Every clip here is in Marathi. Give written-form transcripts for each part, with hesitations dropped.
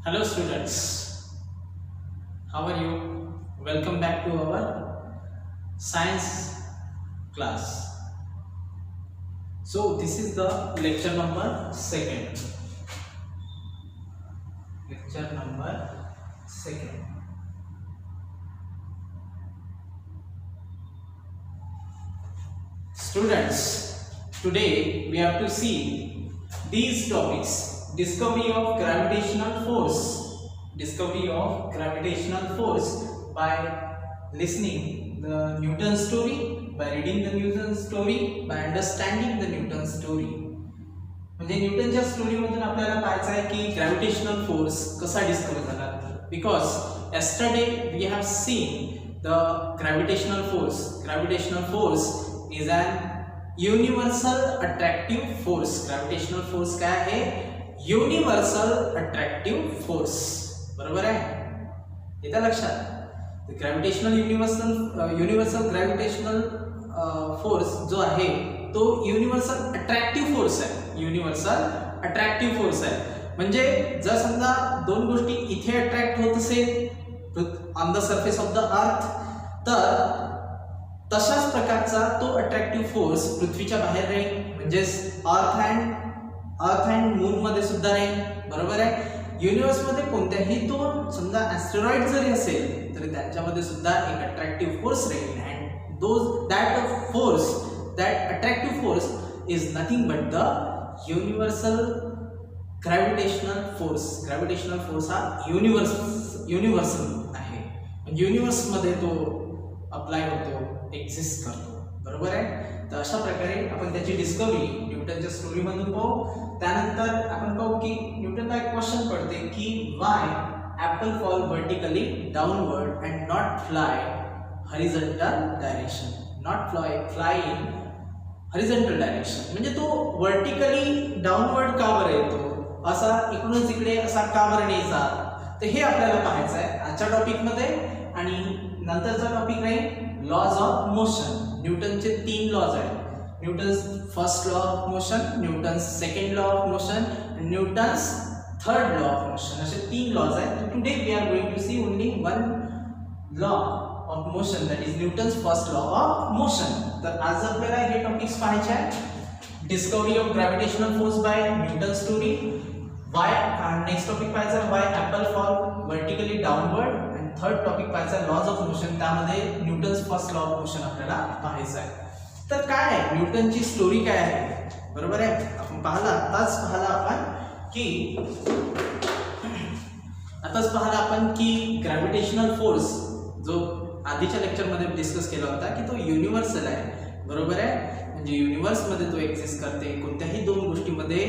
Hello students, how are you? Welcome back to our science class. So this is the lecture number 2nd. Lecture number 2nd. Students, today we have to see these topics. Discovery of gravitational force by listening the Newton story, by reading the Newton story, by understanding the Newton story. म्हणजे न्यूटनच्या स्टोरी मधून आपल्याला पाहायचं आहे की ग्रॅव्हिटेशनल फोर्स कसा डिस्कवर झाला. Because yesterday we have seen the gravitational force. Gravitational force is an universal attractive force. Gravitational force काय आहे? Universal attractive force. बरोबर आहे, येतं लक्षात. ग्रॅव्हिटेशनल युनिव्हर्सल ग्रॅव्हिटेशनल फोर्स जो आहे तो युनिव्हर्सल अट्रॅक्टिव्ह फोर्स आहे. युनिव्हर्सल अट्रॅक्टिव्ह फोर्स आहे म्हणजे जर समजा दोन गोष्टी इथे अट्रॅक्ट होत असेल on the surface of the अर्थ, तर तशाच प्रकारचा तो अट्रॅक्टिव्ह फोर्स पृथ्वीच्या बाहेर राहील, म्हणजेच अर्थ अँड मून मध्ये सुद्धा राहील. बरोबर आहे. युनिव्हर्स मध्ये कोणत्याही दोन समजा ॲस्टेरॉइड जरी असेल तरी त्यांच्यामध्ये सुद्धा एक अट्रॅक्टिव्ह फोर्स राहील. And that attractive force is nothing but the universal gravitational force. Gravitational force हा युनिव्हर्सल आहे. युनिव्हर्स मध्ये तो अप्लाय होतो, एक्झिस्ट करतो. बरोबर आहे. तर अशा प्रकारे आपण त्याची डिस्कवरी न्यूटनच्या स्टोरी मधून पाहू. त्यानंतर आपण पाहू की न्यूटनला एक क्वेश्चन पडते की Y apple fall vertically downward and not fly horizontal direction. Not fly in horizontal direction म्हणजे तो व्हर्टिकली डाऊनवर्ड का बरं येतो, असा इकडूनच इकडे असा का बरं न्यायचा, तर हे आपल्याला पाहायचं आहे आजच्या टॉपिकमध्ये. आणि नंतरचा टॉपिक राहील लॉज ऑफ मोशन. न्यूटनचे 3 लॉज आहेत. Newton's first law of motion, Newton's second law of motion, Newton's third law of motion, असे 3 लॉज आहेत. Today we are going to see only one law of motion, that is Newton's first law of motion. तर आज आपल्याला हे टॉपिक्स पाहायचे आहेत. Discovery of gravitational force by Newton story. Why next topic पाहायचा why apple fall vertically downward. आणि थर्ड टॉपिक पाहायचा लॉज ऑफ मोशन, त्यामध्ये Newton's first law of motion आपल्याला पाहायचं आहे. तर काय आहे न्यूटनची स्टोरी काय आहे? बरोबर आहे. आपण आताच पाहला आपण की ग्रॅव्हिटेशनल फोर्स जो आधीच्या लेक्चरमध्ये डिस्कस केला होता की तो युनिव्हर्सल आहे. बरोबर आहे. म्हणजे युनिव्हर्समध्ये तो एक्झिस्ट करते. कोणत्याही दोन गोष्टीमध्ये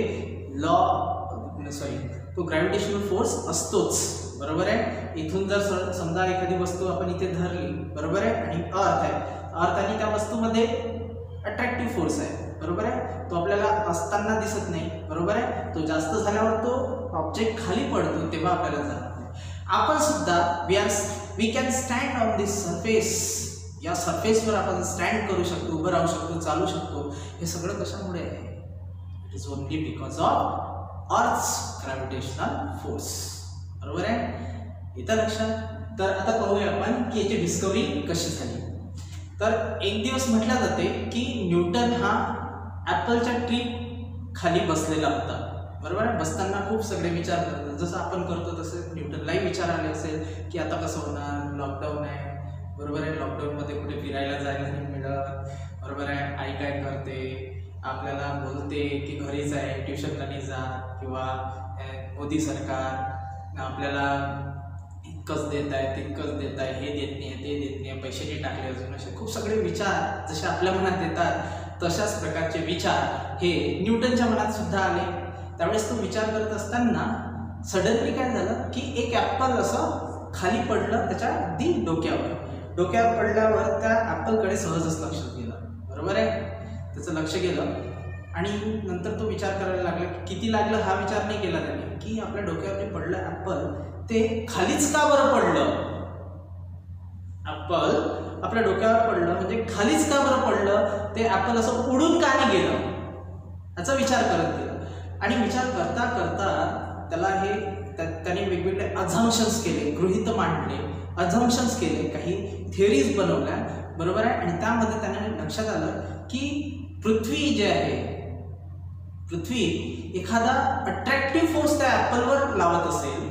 तो ग्रॅव्हिटेशनल फोर्स असतोच. बरोबर आहे. इथून जर समजा एखादी वस्तू आपण इथे धरली, बरोबर आहे, आणि अर्थ आणि त्या वस्तूमध्ये अट्रॅक्टिव्ह फोर्स आहे. बरोबर आहे. तो आपल्याला असताना दिसत नाही. बरोबर आहे. तो जास्त झाल्यावर तो ऑब्जेक्ट खाली पडतो तेव्हा आपल्याला जाणवत नाही. आपण सुद्धा we can stand on this surface. या सरफेसवर आपण स्टँड करू शकतो, उभं राहू शकतो, चालू शकतो. हे सगळं कशामुळे आहे? It is only because of earth's gravitational force. बरोबर आहे. येतं लक्षात. तर आता पाहूया आपण की याची डिस्कवरी कशी झाली. तर एक दिवस म्हटलं जाते की न्यूटन हा ॲपलच्या ट्री खाली बसलेला होता. बरोबर आहे. बसताना खूप सगळे विचार करतात, जसं आपण करतो तसं न्यूटनलाही विचार आले असेल की आता कसं होणार, लॉकडाऊन आहे. बरोबर आहे. लॉकडाऊनमध्ये कुठे फिरायला जायला नाही मिळत. बरोबर आहे. आई काय करते, आपल्याला बोलते की घरीच आहे, ट्युशनला नाही जा, किंवा मोदी सरकार आपल्याला इतकंच देत आहे, तितकंच देत आहे, हे देत नाही, ते देत नाही, पैसे नाही टाकले अजून. असे खूप सगळे विचार जसे आपल्या मनात येतात तशाच प्रकारचे विचार हे न्यूटनच्या मनात सुद्धा आले. त्यावेळेस तो विचार करत असताना सडनली काय झालं की एक ॲपल असं खाली पडलं त्याच्या अगदी डोक्यावर पडल्यावर त्या ॲपलकडे सहजच लक्ष गेलं. बरोबर आहे. त्याचं लक्ष गेलं आणि नंतर तो विचार करायला लागला की किती लागलं हा विचार नाही केला त्याने की आपल्या डोक्यावर जे पडलं ॲपल ते खालीच का बरं पडलं. ॲपल आपल्या डोक्यावर पडलं म्हणजे खालीच का बरं पडलं, ते ॲपल असं उडून का नाही गेलं याचा विचार करत गेला. आणि विचार करता करता त्याला हे त्याने वेगवेगळे अझम्पशन्स केले, गृहीत मांडले, अझम्पशन्स केले, काही थिअरीज बनवल्या, बरोबर आहे. आणि त्यामध्ये त्याने लक्षात आलं की पृथ्वी जे आहे, पृथ्वी एखादा अट्रॅक्टिव्ह फोर्स त्या ॲपलवर लावत असेल,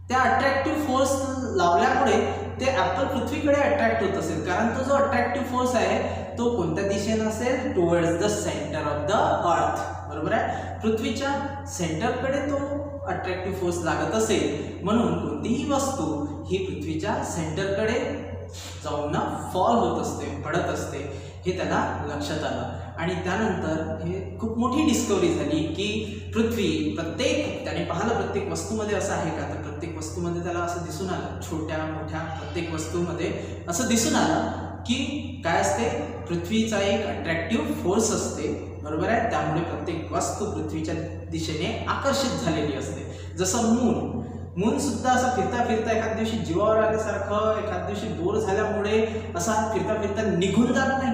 त्या अट्रॅक्टिव्ह फोर्स लावल्यामुळे ते ॲपल पृथ्वीकडे अट्रॅक्ट होत असेल. कारण तो जो अट्रॅक्टिव्ह फोर्स आहे तो कोणत्या दिशेने असेल, towards the centre of the earth, बरोबर आहे. पृथ्वीच्या सेंटरकडे तो अट्रॅक्टिव्ह फोर्स लागत असेल, म्हणून कोणतीही वस्तू ही पृथ्वीच्या सेंटरकडे जाऊन ना फॉल होत असते, पडत असते, हे त्याला लक्षात आलं. आणि त्यानंतर हे खूप मोठी डिस्कवरी झाली की पृथ्वी त्याने पाहिलं प्रत्येक वस्तूमध्ये असं आहे का, तर प्रत्येक वस्तूमध्ये त्याला असं दिसून आलं, छोट्या मोठ्या प्रत्येक वस्तूमध्ये असं दिसून आलं की काय असते, पृथ्वीचा एक अट्रॅक्टिव्ह फोर्स असते, बरोबर आहे. त्यामुळे प्रत्येक वस्तू पृथ्वीच्या दिशेने आकर्षित झालेली असते. जसं मून सुद्धा असं फिरता फिरता एखाद्या दिवशी जीवावर आल्यासारखं, एखाद्या दिवशी बोर झाल्यामुळे असा फिरता फिरता निघून जात नाही.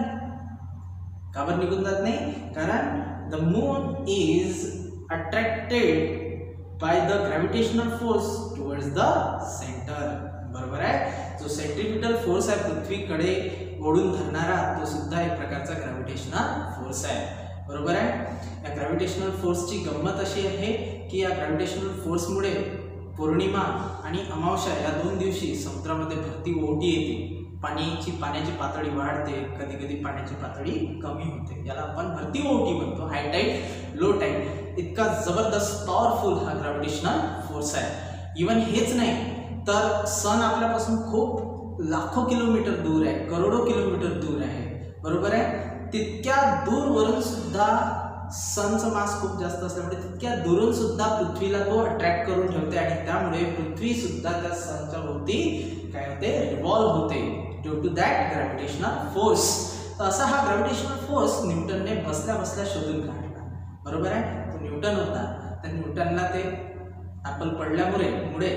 का बरं निघून जात नाही? कारण the moon is attracted by the gravitational force towards the centre, बरोबर आहे. जो सेंट्रिपिटल फोर्स आहे पृथ्वीकडे ओढून धरणारा, तो सुद्धा एक प्रकारचा ग्रॅव्हिटेशनल फोर्स आहे, बरोबर आहे. या ग्रॅव्हिटेशनल फोर्सची गंमत अशी आहे की या ग्रॅव्हिटेशनल फोर्समुळे पौर्णिमा आणि अमावस्या या 2 दिवशी समुद्रामध्ये भरती ओहोटी येते, पाण्याची पातळी वाढते, कधी कधी पाण्याची पातळी कमी होते. याला आपण भरती ओहोटी म्हणतो, हाय टाईड, लो टाईड. इतका जबरदस्त पॉवरफुल हा ग्रॅव्हिटेशनल फोर्स आहे. इवन हेच नाही तर सन आपल्यापासून खूप लाखो किलोमीटर दूर आहे, करोडो किलोमीटर दूर आहे, बरोबर आहे. तितक्या दूरवरून सुद्धा सनचं मास खूप जास्त असल्यामुळे तितक्या दुरून सुद्धा पृथ्वीला तो अट्रॅक्ट करून ठेवते आणि त्यामुळे पृथ्वी सुद्धा त्या सनच्या भोवती काय होते, रिव्हॉल्व होते due to that gravitational force. तर असा हा ग्रॅव्हिटेशनल फोर्स न्यूटनने बसल्या बसल्या शोधून काढला, बरोबर आहे. तो न्यूटन होता, तर न्यूटनला ते ॲपल पडल्यामुळे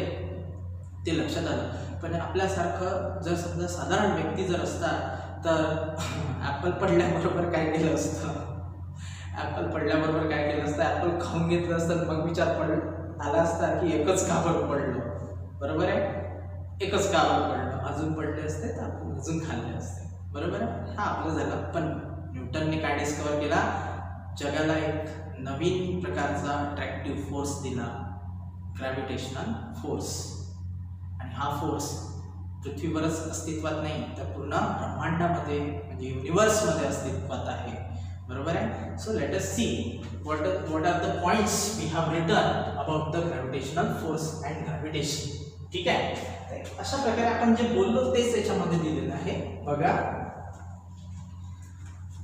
ते लक्षात आलं. पण आपल्यासारखं जर समजा साधारण व्यक्ती जर असता तर ॲपल पडल्याबरोबर काय केलं असतं, ॲपल पडल्याबरोबर काय केलं असतं, ॲपल खाऊन घेतलं असतं, मग विचार आला असता की एकच का बरं पडलं, बरोबर आहे. एकच का बरं पडलं, अजून पडले असते तर आपण अजून खाल्ले असते, बरोबर आहे. हा आपलं झालं. पण न्यूटनने काय डिस्कवर केला, जगाला एक नवीन प्रकारचा अट्रॅक्टिव्ह फोर्स दिला, ग्रॅव्हिटेशनल फोर्स. आणि हा फोर्स पृथ्वीवरच अस्तित्वात नाही, तर पूर्ण ब्रह्मांडामध्ये म्हणजे युनिवर्समध्ये अस्तित्वात आहे, बरोबर आहे. So let us see what are the points we have written about the gravitational force and gravitation. ठीक आहे. अशा प्रकारे आपण जे बोललो तेच याच्यामध्ये दिलेलं आहे. बघा,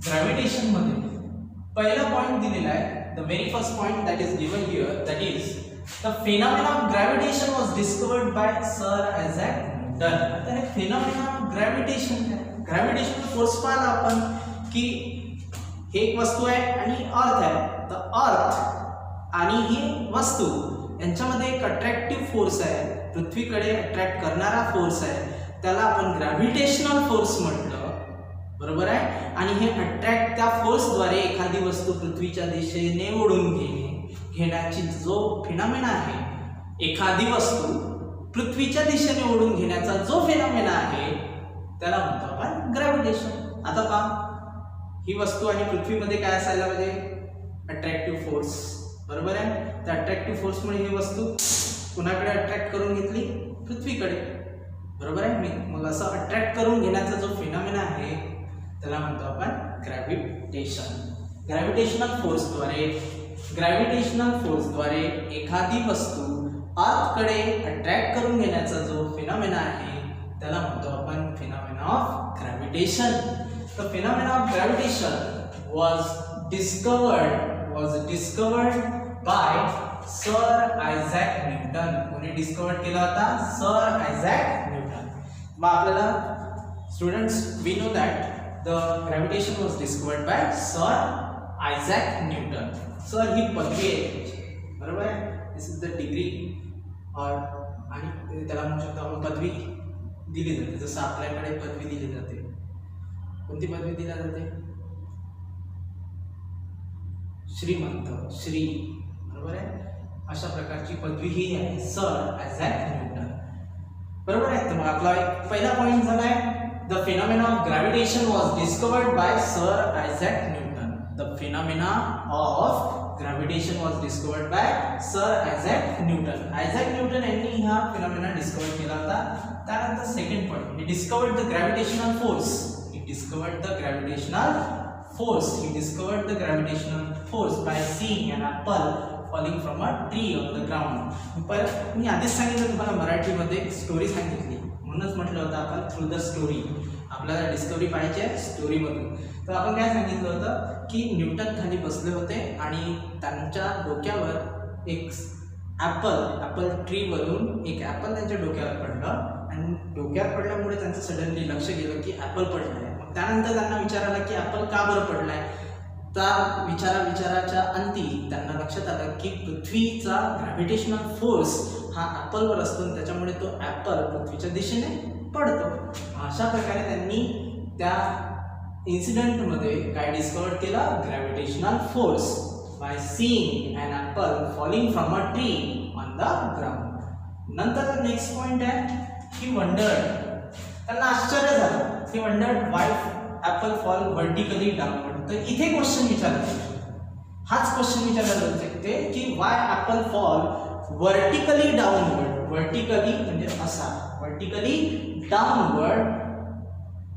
ग्रॅव्हिटेशन मध्ये पहिला पॉइंट दिलेला आहे, the very first point that is given here, that is the phenomena of gravitation was discovered by sir Isaac Newton. आता हे फिनॉमिना ऑफ ग्रॅव्हिटेशन फोर्स पाहिला आपण की हे एक वस्तू आहे आणि अर्थ आहे. तर अर्थ आणि ही वस्तू यांच्यामध्ये एक अट्रॅक्टिव्ह फोर्स आहे, पृथ्वीकडे अट्रॅक्ट करणारा फोर्स आहे, त्याला आपण ग्रॅव्हिटेशनल फोर्स म्हटलं, बरोबर आहे. आणि हे अट्रॅक्ट त्या फोर्सद्वारे एखादी वस्तू पृथ्वीच्या दिशेने ओढून घेण्याची जो फिनॉमिना आहे, एखादी वस्तू पृथ्वीच्या दिशेने ओढून घेण्याचा जो फिनॉमिना आहे त्याला म्हणतो आपण ग्रॅव्हिटेशन. आता पहा, ही वस्तू आणि पृथ्वीमध्ये काय असायला पाहिजे, अट्रॅक्टिव्ह फोर्स, बरोबर आहे. त्या अट्रॅक्टिव्ह फोर्समुळे ही वस्तू कुणाकडे अट्रॅक्ट करून घेतली, पृथ्वीकडे, बरोबर आहे. मग असं अट्रॅक्ट करून घेण्याचा जो फिनॉमिना आहे त्याला म्हणतो आपण ग्रॅव्हिटेशन. ग्रॅव्हिटेशनल फोर्सद्वारे एखादी वस्तू अर्थकडे अट्रॅक्ट करून घेण्याचा जो फिनॉमिना आहे त्याला म्हणतो आपण phenomena of gravitation. The phenomena of gravitation was discovered by Sir Isaac Newton. कोणी डिस्कवर केला होता, सर आयझॅक न्यूटन. मग आपल्याला students, we know that the gravitation was discovered by sir Isaac Newton. Sir ही पदवी आहे, बरोबर आहे. दिस इज द डिग्री आणि त्याला म्हणू शकतो आपण पदवी दिली जाते. जसं आपल्याकडे पदवी दिली जाते, कोणती पदवी दिली जाते, श्रीमंत, श्री, बरोबर आहे. अशा प्रकारची पदवी ही आहे सर आयझॅक न्यूटन. बरोबर आहे. तर मग आपला एक पहिला पॉइंट झालाय, the phenomena of gravitation was discovered by sir Isaac Newton. The phenomena of gravitation was discovered by sir Isaac Newton. Isaac Newton यांनी हा फिनॉमिना डिस्कवर केला होता. त्यानंतर second point, he discovered the gravitational force. He discovered the gravitational force. He discovered the gravitational force by seeing an apple falling from a tree on the ground. मी आधीच सांगितलं तुम्हाला मराठीमध्ये स्टोरी सांगितली, म्हणूनच म्हटलं होतं आपण थ्रू द स्टोरी. आपल्याला डिस्कवरी पाहिजे स्टोरीमधून. तर आपण काय सांगितलं होतं की न्यूटन खाली बसले होते आणि त्यांच्या डोक्यावर एक ॲपल ट्रीवरून एक ॲपल त्यांच्या डोक्यावर पडलं आणि डोक्यावर पडल्यामुळे त्यांचं सडनली लक्ष गेलं की ॲपल पडलं आहे. त्यानंतर त्यांना विचार आला की ॲपल का बरं पडलाय. त्या विचाराच्या अंती त्यांना लक्षात आलं की पृथ्वीचा ग्रॅव्हिटेशनल फोर्स हा ॲपलवर असतो आणि त्याच्यामुळे तो ॲपल पृथ्वीच्या दिशेने पडतो. अशा प्रकारे त्यांनी त्या इन्सिडेंटमध्ये काय डिस्कवर केलं, gravitational force by seeing an apple falling from a tree on the ground. नंतर नेक्स्ट पॉइंट आहे की वंडर्ड, त्यांना आश्चर्य झालं. He wondered why apple fall vertically downward. तर इथे क्वेश्चन विचारला जाऊ शकतो, हाच क्वेश्चन विचारला जाऊ शकते की why apple fall vertically downward. Vertically म्हणजे असा, वर्टिकली डाउनवर्ड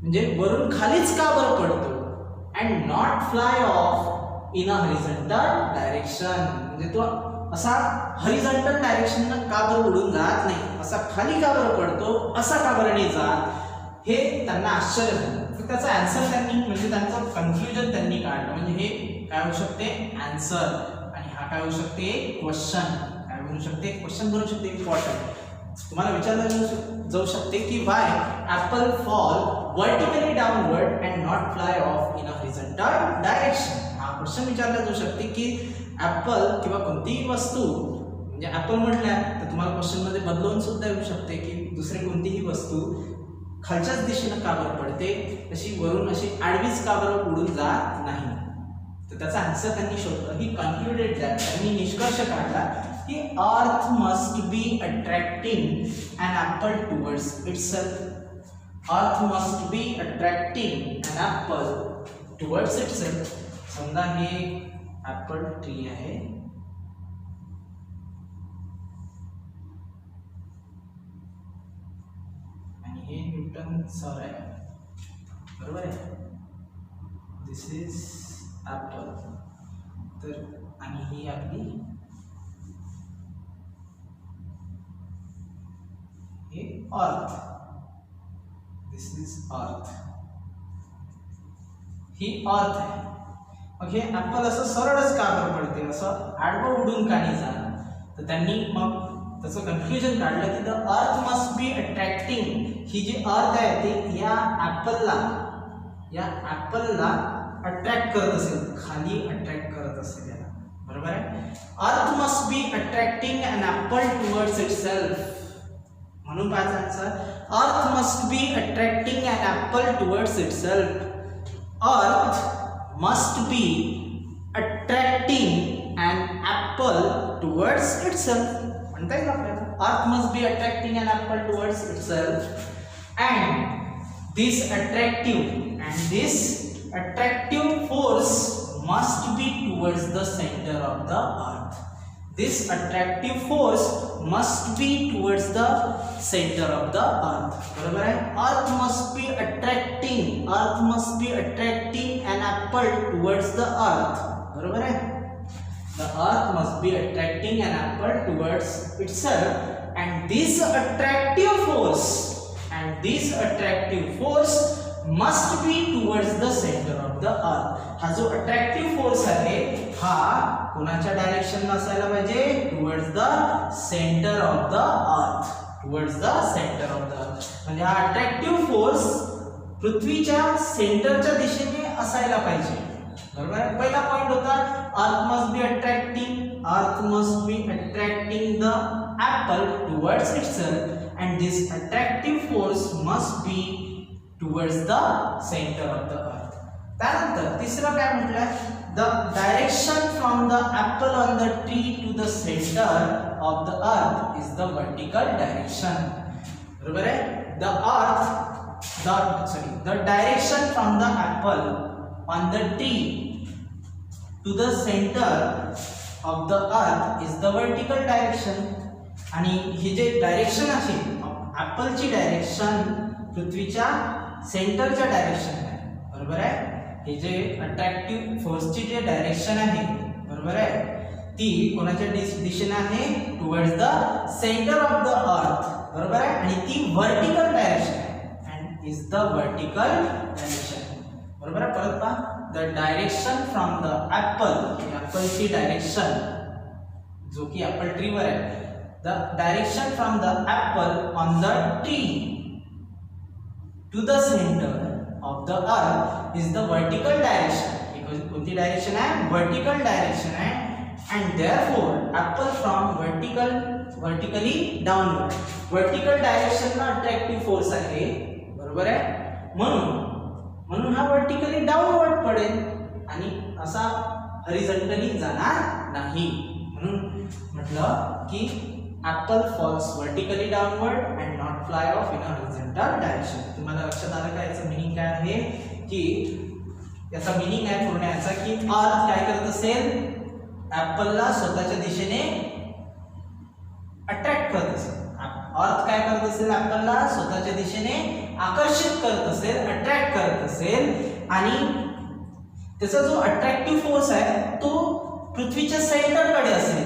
म्हणजे वरून खालीच का बरं पडतो. And not fly off in a horizontal direction, म्हणजे तो असा हॉरिझॉन्टल डायरेक्शन का बरं उडून जात नाही, असा खाली का बरं पडतो, असा का बरं नाही जात, हे त्यांना आश्चर्य झालं. तर त्याचा आन्सर त्यांनी म्हणजे त्यांचं कन्फ्युजन त्यांनी काढलं. म्हणजे हे काय होऊ शकते, आन्सर, आणि हा काय होऊ शकते, क्वेश्चन. काय बनू शकते, क्वेश्चन बनू शकते. इम्पॉर्टंट तुम्हाला विचारलं जाऊ शकते की Y apple fall vertically downward and not fly off in a horizontal direction. हा क्वेश्चन विचारला जाऊ शकते की ॲपल किंवा कोणतीही वस्तू, म्हणजे ॲपल म्हटल्या तर तुम्हाला क्वेश्चनमध्ये बदलून सुद्धा येऊ शकते की दुसरी कोणतीही वस्तू खालच्याच दिशेनं का बरं पडते, अशी वरून अशी आडवीच का बरं उडून जात नाही. तर त्याचा आन्सर त्यांनी शोधलं. ही कन्क्लुडेड दॅट, त्यांनी निष्कर्ष काढला की earth must be attracting an apple towards itself. Earth must be attracting an apple towards itself. समजा हे ॲपल ट्री आहे, हे न्यूटन सर आहे, बरोबर आहे. दिस इज ॲपल. तर आणि ही आपली हे अर्थ. दिस इज अर्थ. ही अर्थ आहे. मग हे ॲपल असं सरळच का बरं पडते, असं आडवं उडून का नाही जात. तर त्यांनी मग त्याचं कन्फ्युजन काढलं की the earth must be attracting. ही जी अर्थ आहे ती या ॲपलला अट्रॅक्ट करत असेल, खाली अट्रॅक्ट करत असेल याला, बरोबर आहे. Earth must be attracting an apple towards itself. म्हणून पाहायचं answer, earth must be attracting an apple towards itself. Earth must be attracting an apple towards itself. म्हणता येईल आपल्याला, earth must be attracting an apple towards itself. And this attractive force must be towards the centre of the earth. This attractive force must be towards the center of the earth. बरोबर आहे. Earth must be attracting an apple towards the earth. बरोबर आहे. The earth must be attracting an apple towards itself, and this attractive force must be towards the center of the earth. हा जो अट्रॅक्टिव्ह फोर्स आहे हा कोणाच्या डायरेक्शनला असायला पाहिजे, towards the centre of the अर्थ. Towards the centre of the अर्थ म्हणजे हा अट्रॅक्टिव्ह फोर्स पृथ्वीच्या सेंटरच्या दिशेने असायला पाहिजे, बरोबर आहे. पहिला पॉइंट होता earth must be attracting the apple towards itself, and this attractive force must be towards the centre of the earth. त्यानंतर तिसरं काय म्हटलंय, the direction from the apple on the tree to the centre of the earth is the vertical direction. बरोबर आहे. the direction from the apple on the tree to the center of the earth is the vertical direction. आणि हे जे डायरेक्शन आहे ऍपलची डायरेक्शन पृथ्वीच्या सेंटरच्या डायरेक्शन आहे. बरोबर आहे. हे जे अट्रॅक्टिव्ह फोर्सची जे डायरेक्शन आहे बरोबर आहे ती कोणाच्या दिशेने आहे, towards the centre of the earth. बरोबर आहे. आणि ती वर्टिकल डायरेक्शन आहे and is the vertical direction. बरोबर आहे. परत पहा, द डायरेक्शन फ्रॉम द ऍपलची डायरेक्शन जो की ऍपल ट्रीवर आहे, the direction from the apple on the tree to the centre of the earth is the vertical direction. कोणती डायरेक्शन आहे, वर्टिकल डायरेक्शन आहे. and therefore apple from vertically downward. Vertical direction ला अट्रॅक्टिव्ह फोर्स आहे. बरोबर आहे. म्हणून हा वर्टिकली डाउनवर्ड पडेल आणि असा हॉरिझॉन्टली जाणार नाही. म्हणून म्हटलं की apple falls vertically downward and not fly off in a horizontal direction. तुम्हाला लक्षात आलं का याचं मीनिंग काय आहे, की याचा मीनिंग आहे पूर्ण याचा की अर्थ काय करत असेल, ऍपलला स्वतःच्या दिशेने अट्रॅक्ट करत असेल. अर्थ काय करत असेल, ऍपलला स्वतःच्या दिशेने आकर्षित करत असेल, अट्रॅक्ट करत असेल. आणि त्याचा जो अट्रॅक्टिव्ह फोर्स आहे तो पृथ्वीच्या सेंटरकडे असेल.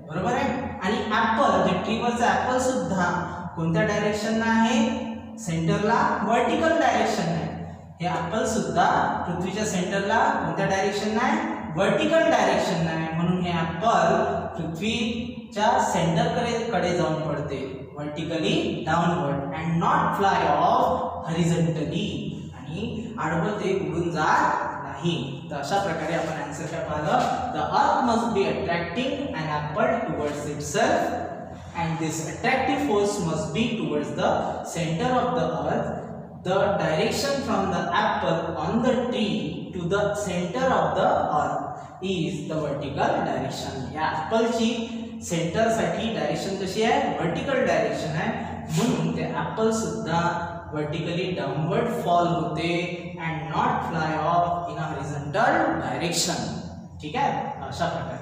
बरोबर आहे. आणि ऍपल जे ट्रीवरचा ऍपल सुद्धा कोणत्या डायरेक्शनला आहे, सेंटरला वर्टिकल डायरेक्शन आहे. हे ऍपल सुद्धा पृथ्वीच्या सेंटरला कोणत्या डायरेक्शनला आहे, वर्टिकल डायरेक्शन आहे. म्हणून हे ऍपल पृथ्वीच्या सेंटरकडे जाऊन पडते, vertically downward and not fly of horizontally. आणि आडवं ते उडून जात नाही. तर अशा प्रकारे आपण आन्सर काय पाहिलं, the earth must be attracting an apple towards itself and this attractive force must be towards the centre of the earth. The direction from the apple on the tree to the center of the earth is the vertical direction. या ऍपलची सेंटर साठी डायरेक्शन कशी आहे, वर्टिकल डायरेक्शन आहे. म्हणून ते ऍपल सुद्धा वर्टिकली डाउनवर्ड फॉल होते and not fly off in a horizontal direction. ठीक आहे. अशा प्रकारे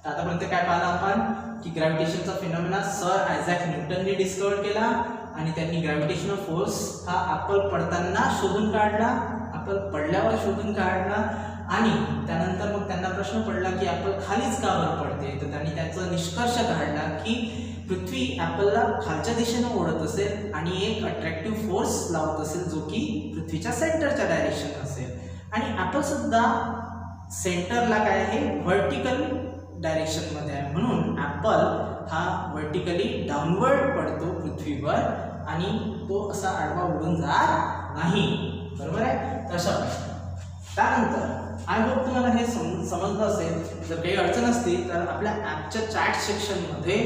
आतापर्यंत काय पाहिलं आपण की ग्रॅव्हिटेशनचा फिनॉमिना सर आयझॅक न्यूटनने डिस्कवर केला आणि त्यांनी ग्रॅव्हिटेशनल फोर्स हा ऍपल पडताना शोधून काढला, ऍपल पडल्यावर शोधून काढला. आणि त्यानंतर मग त्यांना प्रश्न पडला की ऍपल खालीच का बरं पडते. तर त्यांनी त्याचा निष्कर्ष काढला की पृथ्वी ऍपलला खालच्या दिशेने ओढत असेल आणि एक अट्रॅक्टिव्ह फोर्स लावत असेल जो की पृथ्वीच्या सेंटरच्या डायरेक्शन असेल. आणि ऍपल सुद्धा सेंटरला काय आहे, वर्टिकल डायरेक्शन मध्ये आहे. म्हणून ऍपल हा वर्टिकली डाउनवर्ड पडतो पृथ्वीवर आणि तो असा आडवा उडून जात नाही. बरोबर आहे. तशा त्यानंतर आय होप तुम्हाला हे समजलं असेल. जर काही अडचण असतील तर आपल्या ॲपच्या चॅट सेक्शनमध्ये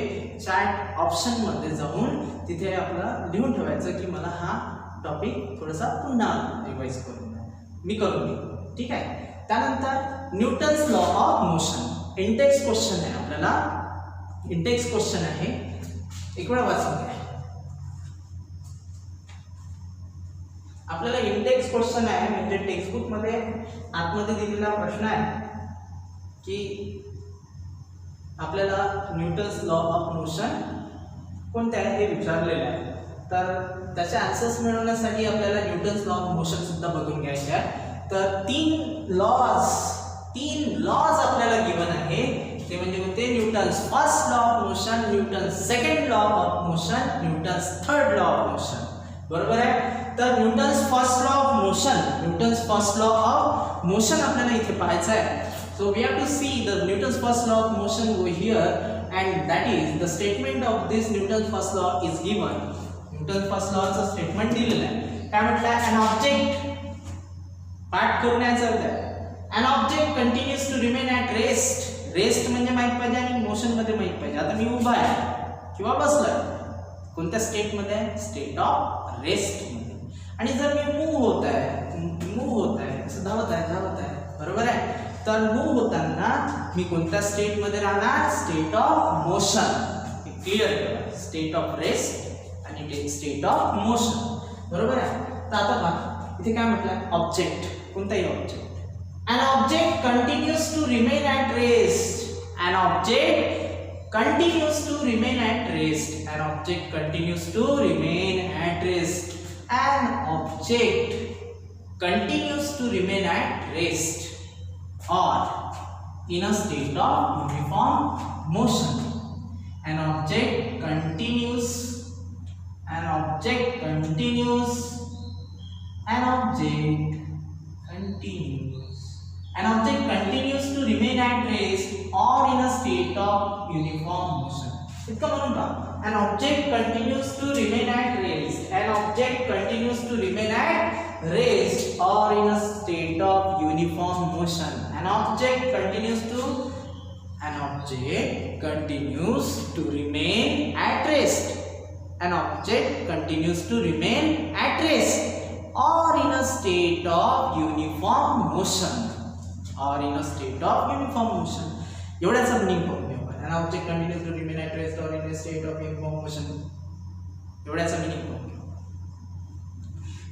चॅट ऑप्शनमध्ये जाऊन तिथे आपलं लिहून ठेवायचं की मला हा टॉपिक थोडासा पुन्हा रिवाइज करून द्या, मी करून घेईन. ठीक आहे. त्यानंतर Newton's law of motion Intex question आहे. आपल्याला इंटेक्स क्वेश्चन आहे, एक वेळा वाचून घ्या. आपल्याला इंडेक्स क्वेश्चन आहे म्हणजे टेक्स्टबुक मध्ये आतमध्ये दिलेला प्रश्न आहे की आपल्याला न्यूटन्स लॉ ऑफ मोशन कोणते आहे हे विचारलेलं आहे. तर त्याचे आन्सर्स मिळवण्यासाठी आपल्याला न्यूटन्स लॉ ऑफ मोशन सुद्धा बघून घ्यायचे आहे. तर तीन लॉज आपल्याला गिवन आहे. ते म्हणजे कोणते, Newton's first law of motion, Newton's second law of motion, Newton's third law of motion. बरोबर आहे. तर Newton's first law of motion आपल्याला इथे पाहायचं आहे. So we have to see the Newton's first law of motion over here and that is the statement of this Newton's first law is given. Newton's first लॉचं स्टेटमेंट दिलेलं आहे. काय म्हटलं आहे, अन ऑब्जेक्ट पाठ करून यायचं होतं. An object continues to remain at rest. Rest म्हणजे माहित पाहिजे आणि मोशन मध्ये माहित पाहिजे. आता मी उभा आहे किंवा बसलोय, कोणत्या स्टेट मध्ये, स्टेट ऑफ रेस्ट मध्ये. आणि जर मी मूव्ह होत आहे मूव्ह होत आहे, असं धावत आहे, बरोबर आहे. तर मूव्ह होताना मी कोणत्या स्टेट मध्ये राहणार? State of motion. क्लिअर करा, स्टेट ऑफ रेस्ट आणि स्टेट ऑफ मोशन, बरोबर आहे. तर आता पहा इथे काय म्हटलं, ऑब्जेक्ट, कोणताही object. An object continues to remain at rest. An object continues to remain at rest. An object continues to remain at rest. An object continues to remain at rest or in a state of uniform motion. An object continues. An object continues. An object continues. An object continues to remain at rest or in a state of uniform motion. इतकं म्हणून पहा, an object continues to remain at rest. An object continues to remain at rest or in a state of uniform motion. An object continues to remain at rest. An object continues to remain at rest or in a state of uniform motion. Or in a state of uniform motion. एवढ्याचा मीनिंग पाहून घेऊ. An object continues to remain at rest or in a state of uniform motion. एवढ्याचा मीनिंग पाहून घेऊ.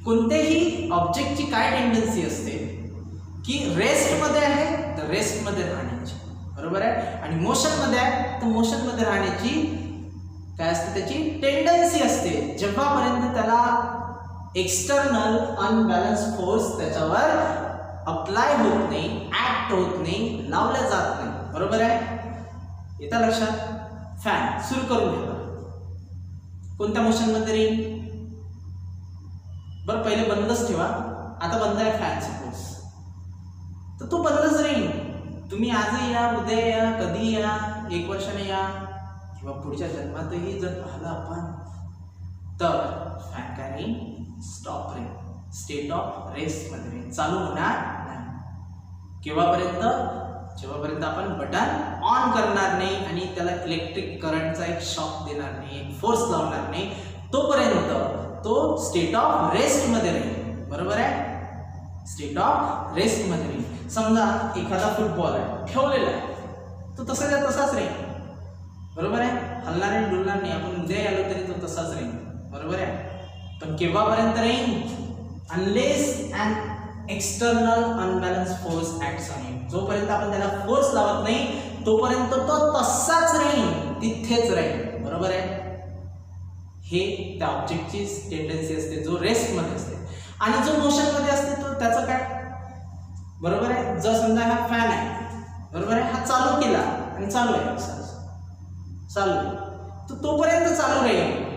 कोणत्याही ऑब्जेक्टची काय टेंडन्सी असते की रेस्ट मध्ये आहे तर रेस्ट मध्ये राहण्याची, बरोबर आहे, आणि मोशन मध्ये आहे तर मोशन मध्ये राहण्याची काय असते, त्याची टेंडन्सी असते. जेव्हापर्यंत त्याला एक्सटर्नल अनबॅलन्स फोर्स त्याच्यावर अप्लाय होत नाही, ऍक्ट होत नाही, लावल्या जात नाही, बरोबर आहे. येता लक्षात. फॅन सुरू करून ठेवा, कोणत्या मोशन मध्ये राहील? बरं पहिले बंदच ठेवा. आता बंद आहे फॅन सपोज, तर तो बंदच राहील. तुम्ही आजही या, उद्या या, कधी या, 1 वर्षाने या किंवा पुढच्या जन्मातही जर पाहिलं आपण तर फॅन काय राहील? स्टॉप राहील, स्टेट ऑफ रेस्ट मध्ये राहील, चालू होणार नाही. केव्हापर्यंत? जेव्हापर्यंत आपण बटन ऑन करणार नाही आणि त्याला इलेक्ट्रिक करंटचा एक शॉक देणार नाही, एक फोर्स लावणार नाही, तोपर्यंत तो स्टेट ऑफ रेस्ट मध्ये राहील, बरोबर आहे. स्टेट ऑफ रेस्ट मध्ये राहील. समजा एखादा फुटबॉल आहे, ठेवलेला आहे, तो तसाच्या तसाच राहील, बरोबर आहे, हलणार नाही, डुलणार नाही. आपण उद्या आलो तरी तो तसाच राहील, बरोबर आहे. पण केव्हापर्यंत राहील? Unless an external unbalance force acts on it. जोपर्यंत आपण त्याला फोर्स लावत नाही तोपर्यंत तो तसाच राहील, तिथेच राहील, बरोबर आहे. हे त्या ऑब्जेक्टची टेंडन्सी असते जो रेस्ट मध्ये असते. आणि जो मोशन मध्ये असते तो त्याचं काय, बरोबर आहे. जर समजा हा फॅन आहे, बरोबर आहे, हा चालू केला आणि चालू आहे, चालू आहे, तर तोपर्यंत चालू राहील.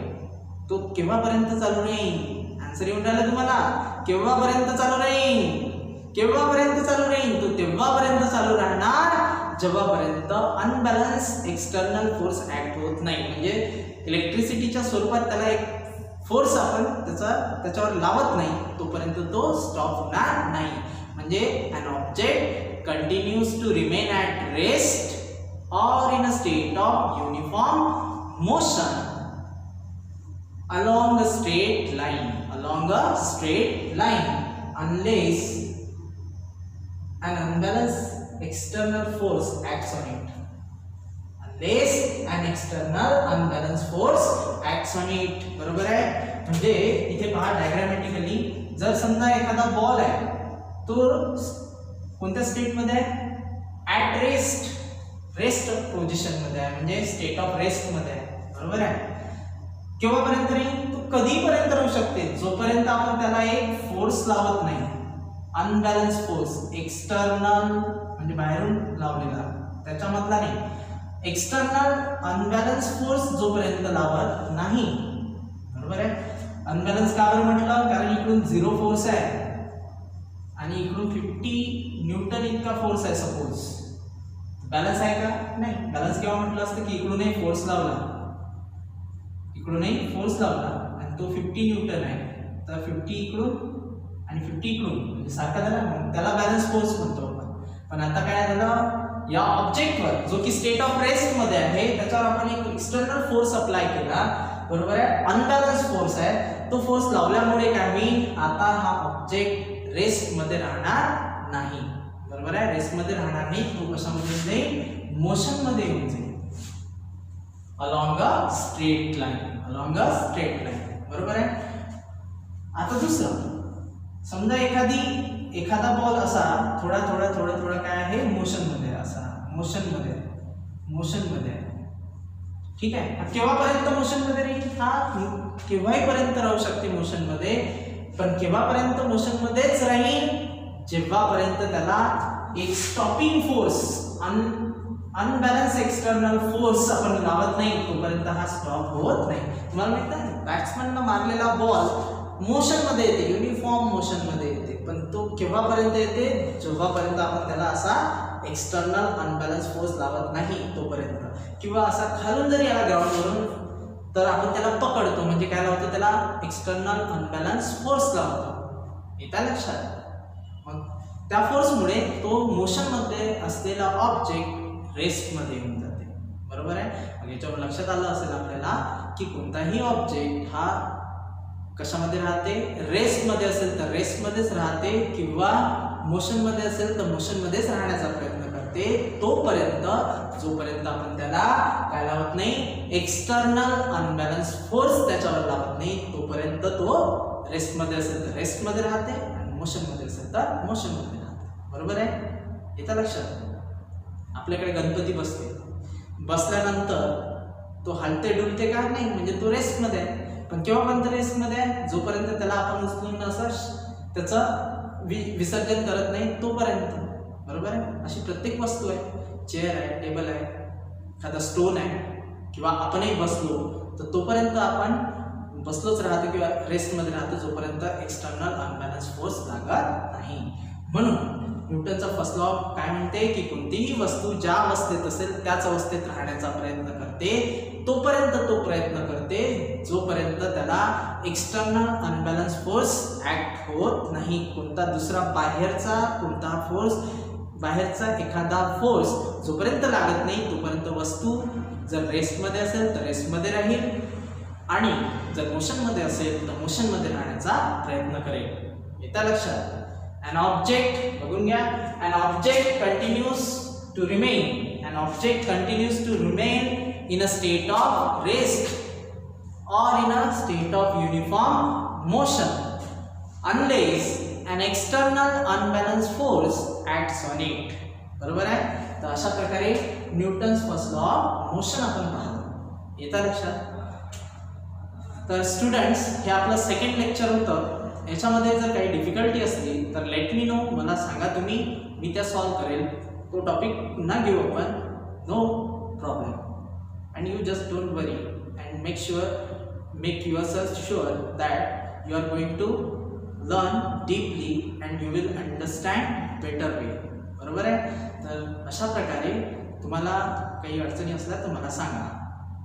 तो केव्हापर्यंत चालू राहील? आन्सर येऊन राहिला तुम्हाला. केव्हापर्यंत चालू राहील? केव्हापर्यंत चालू राहील? तो तेव्हापर्यंत चालू राहणार जेव्हापर्यंत अनबॅलन्स एक्सटर्नल फोर्स ऍक्ट होत नाही. म्हणजे इलेक्ट्रिसिटीच्या स्वरूपात त्याला एक फोर्स आपण त्याच्यावर लावत नाही तोपर्यंत तो स्टॉप होणार नाही. म्हणजे an object continues to remain at rest or in a state of uniform motion along a straight line, unless an unbalanced external force acts on it. Unless an external unbalanced force acts on it. बरोबर आहे. म्हणजे इथे पहा डायग्रामॅटिकली, जर समजा एखादा बॉल आहे तो कोणत्या स्टेट मध्ये आहे? ऍट रेस्ट पोझिशन मध्ये आहे, म्हणजे स्टेट ऑफ रेस्ट मध्ये आहे, बरोबर आहे. केव्हापर्यंत राहील? तो कधीपर्यंत राहू शकते? जोपर्यंत आपण त्याला एक फोर्स लावत नाही, अनबॅलन्स फोर्स, एक्सटर्नल म्हणजे बाहेरून लावलेला, त्याच्यामधला नाही, एक्सटर्नल अनबॅलन्स फोर्स जोपर्यंत लावत नाही, बरोबर आहे. अनबॅलन्स का बरं म्हटलं? कारण इकडून 0 फोर्स आहे आणि इकडून 50 न्यूटन इतका फोर्स आहे. सपोज बॅलन्स आहे का? नाही. बॅलन्स केव्हा म्हटलं असतं की इकडूनही फोर्स लावला, इकडूनही फोर्स लावला आणि तो 50 न्यूटन आहे, तर 50 इकडून आणि 50 इकडून म्हणजे सारखा झाला, त्याला बॅलन्स फोर्स म्हणतो आपण. पण आता काय झालं, या ऑब्जेक्टवर जो की स्टेट ऑफ रेस्ट मध्ये आहे त्याच्यावर आपण एक एक्सटर्नल फोर्स अप्लाय केला, बरोबर आहे. अनबॅलन्स फोर्स आहे, तो फोर्स लावल्यामुळे काय होईल? आता हा ऑब्जेक्ट रेस्टमध्ये राहणार नाही. बरोबर आहे, रेस्टमध्ये राहणार नाही, तो कशामध्ये जाईल, मोशनमध्ये येऊन जाईल. Along a straight line, along a straight line. बरोबर आहे. आता दुसरं, समजा एखादा बॉल असा थोडा थोडा थोडा थोडा काय आहे, मोशनमध्ये, असा मोशनमध्ये आहे. ठीक आहे. केव्हापर्यंत मोशनमध्ये राहील, हा केव्हाही पर्यंत राहू शकते मोशनमध्ये, पण केव्हापर्यंत मोशनमध्येच राहील, जेव्हापर्यंत त्याला एक stopping force, unbalance external force आपण लावत नाही, तोपर्यंत हा स्टॉप होत नाही. तुम्हाला माहित आहे, बॅट्समॅननं मारलेला बॉल मोशनमध्ये येते, युनिफॉर्म मोशनमध्ये येते, पण तो केव्हापर्यंत येते, जेव्हापर्यंत आपण त्याला असा एक्सटर्नल अनबॅलन्स फोर्स लावत नाही तोपर्यंत. किंवा असा खालून जरी आला ग्राउंडवरून, तर आपण त्याला पकडतो, म्हणजे काय लावतो, त्याला एक्सटर्नल अनबॅलन्स फोर्स लावतो. येतं लक्षात. मग त्या फोर्समुळे तो मोशनमध्ये असलेला ऑब्जेक्ट रेस्टमध्ये येऊन जाते. बरोबर आहे. मग याच्यावर लक्षात आलं असेल आपल्याला की कोणताही ऑब्जेक्ट हा कशामध्ये राहते, रेस्टमध्ये असेल तर रेस्टमध्येच राहते, किंवा मोशनमध्ये असेल तर मोशनमध्येच राहण्याचा प्रयत्न करते, तोपर्यंत जोपर्यंत आपण त्याला काय लावत नाही, एक्सटर्नल अनबॅलन्स फोर्स त्याच्यावर लावत नाही, तोपर्यंत तो रेस्टमध्ये असेल तर रेस्टमध्ये राहते, आणि मोशनमध्ये असेल तर मोशनमध्ये राहते. बरोबर आहे. येतं लक्षात. आपल्याकडे गणपती बसल्यानंतर तो हलते डुलते का नाही, म्हणजे तो रेस्टमध्ये आहे. पण केव्हापर्यंत रेस्टमध्ये आहे, जोपर्यंत त्याला आपण उचलून असं त्याचं विसर्जन करत नाही तोपर्यंत. बरोबर आहे. अशी प्रत्येक वस्तू आहे, चेअर आहे, टेबल आहे, एखादा स्टोन आहे, किंवा आपणही बसलो तर तोपर्यंत आपण बसलोच राहतो किंवा रेस्टमध्ये राहतो, जोपर्यंत एक्सटर्नल अनबॅलन्स फोर्स लागत नाही. म्हणून न्यूटनचा फर्स्ट लॉ काय म्हणते की कोणतीही वस्तू ज्या अवस्थेत असेल त्याच अवस्थेत राहण्याचा प्रयत्न करते, तोपर्यंत तो प्रयत्न करते जोपर्यंत त्याला एक्सटर्नल अनबॅलन्स फोर्स ऍक्ट होत नाही. कोणता दुसरा बाहेरचा एखादा फोर्स जोपर्यंत लागत नाही, तोपर्यंत वस्तू जर रेस्टमध्ये असेल तर रेस्टमध्ये राहील, आणि जर मोशनमध्ये असेल तर मोशनमध्ये राहण्याचा प्रयत्न करेल. येतं लक्षात. An object, बघून घ्या, an object continues to remain in a state of rest or in a state of uniform motion unless an external unbalanced force acts on it. बरोबर आहे. तर अशा प्रकारे Newton's first law of motion आपण पाहतो. येतं लक्षात. तर स्टुडंट्स, हे आपलं सेकंड लेक्चर होतं. याच्यामध्ये जर काही डिफिकल्टी असली तर लेट मी नो, मला सांगा तुम्ही, मी त्या सॉल्व करेल. तो टॉपिक पुन्हा घेऊ आपण, no problem. And you just don't worry and make yourself sure that you are going to learn deeply and you will understand better way. बरोबर आहे. तर अशा प्रकारे तुम्हाला काही अडचणी असल्या तर मला सांगा,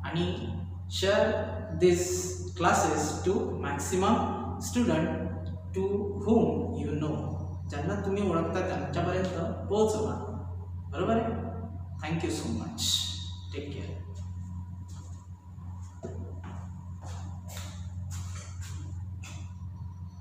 आणि share this classes to maximum student to whom you know, ज्यांना तुम्ही ओळखता त्यांच्यापर्यंत पोहोचवा. बरोबर आहे. Thank you so much. Take care.